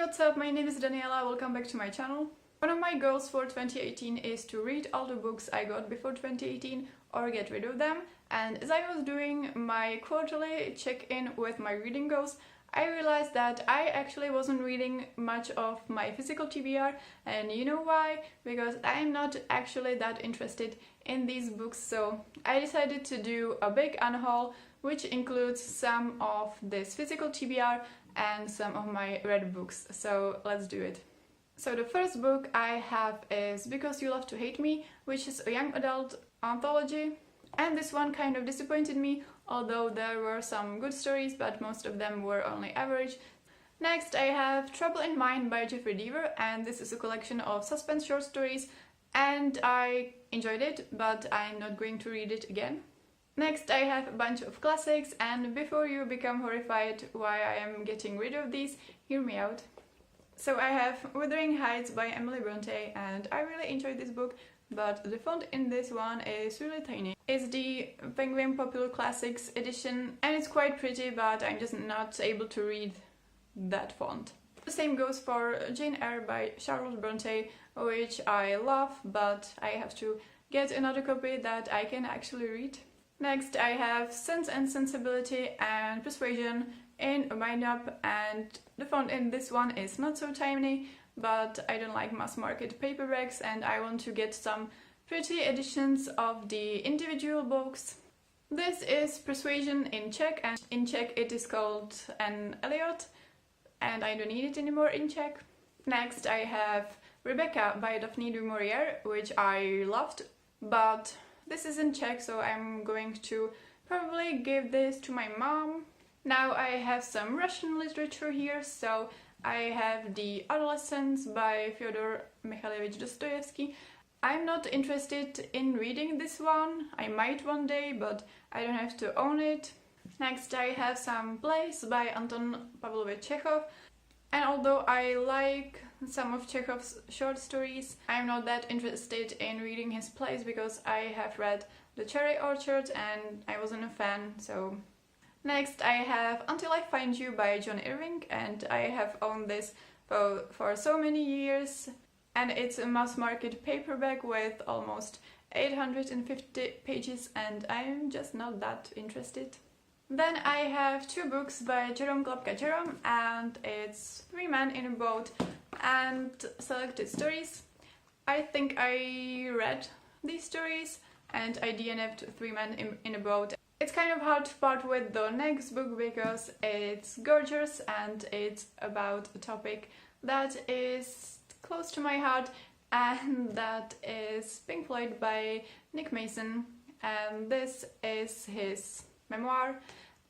what's up? My name is Daniela, welcome back to my channel. One of my goals for 2018 is to read all the books I got before 2018 or get rid of them. And as I was doing my quarterly check-in with my reading goals, I realized that I actually wasn't reading much of my physical TBR, and you know why? Because I'm not actually that interested in these books, so I decided to do a big unhaul which includes some of this physical TBR and some of my read books, so let's do it. So the first book I have is Because You Love to Hate Me, which is a young adult anthology. And this one kind of disappointed me, although there were some good stories, but most of them were only average. Next I have Trouble in Mind by Jeffrey Deaver, and this is a collection of suspense short stories, and I enjoyed it, but I'm not going to read it again. Next I have a bunch of classics, and before you become horrified why I am getting rid of these, hear me out. So I have Wuthering Heights by Emily Bronte, and I really enjoyed this book, but the font in this one is really tiny. It's the Penguin Popular Classics edition, and it's quite pretty, but I'm just not able to read that font. The same goes for Jane Eyre by Charlotte Bronte, which I love, but I have to get another copy that I can actually read. Next I have Sense and Sensibility and Persuasion in a bind-up, and the font in this one is not so tiny, but I don't like mass market paperbacks and I want to get some pretty editions of the individual books. This is Persuasion in Czech, and in Czech it is called An Eliot, and I don't need it anymore in Czech. Next I have Rebecca by Daphne du Maurier, which I loved, but this is in Czech, so I'm going to probably give this to my mom. Now I have some Russian literature here, so I have The Adolescents by Fyodor Mikhailovich Dostoevsky. I'm not interested in reading this one. I might one day, but I don't have to own it. Next I have some plays by Anton Pavlovich Chekhov, and although I like some of Chekhov's short stories, I'm not that interested in reading his plays because I have read The Cherry Orchard and I wasn't a fan, so... Next I have Until I Find You by John Irving, and I have owned this for so many years, and it's a mass market paperback with almost 850 pages and I'm just not that interested. Then I have two books by Jerome Klapka Jerome, and it's Three Men in a Boat and Selected Stories. I think I read these stories and I DNF'd Three Men in a Boat. It's kind of hard to part with the next book because it's gorgeous and it's about a topic that is close to my heart, and that is Pink Floyd by Nick Mason, and this is his memoir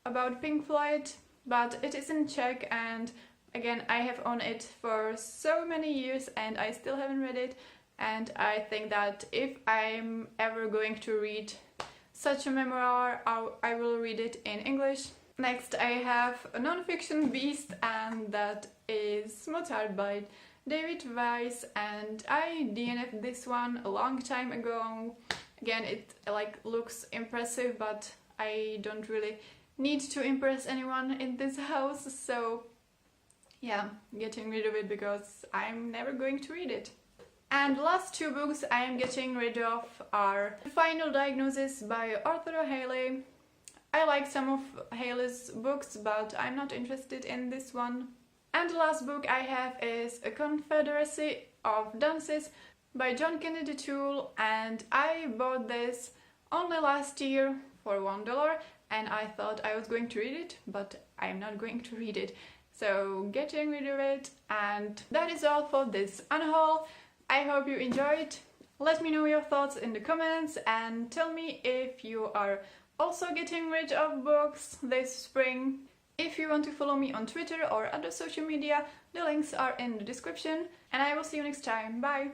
about Pink Floyd, but it is in Czech, and again I have owned it for so many years and I still haven't read it, and I think that if I'm ever going to read such a memoir, I will read it in English. Next I have a non-fiction beast, and that is Mozart by David Weiss, and I DNF'd this one a long time ago. Again, it looks impressive, but I don't really need to impress anyone in this house, so yeah, getting rid of it because I'm never going to read it. And the last two books I am getting rid of are The Final Diagnosis by Arthur Haley. I like some of Haley's books, but I'm not interested in this one. And the last book I have is A Confederacy of Dances by John Kennedy Toole, and I bought this only last year for $1 and I thought I was going to read it, but I'm not going to read it. So getting rid of it, and that is all for this unhaul. I hope you enjoyed. Let me know your thoughts in the comments and tell me if you are also getting rid of books this spring. If you want to follow me on Twitter or other social media, the links are in the description, and I will see you next time. Bye!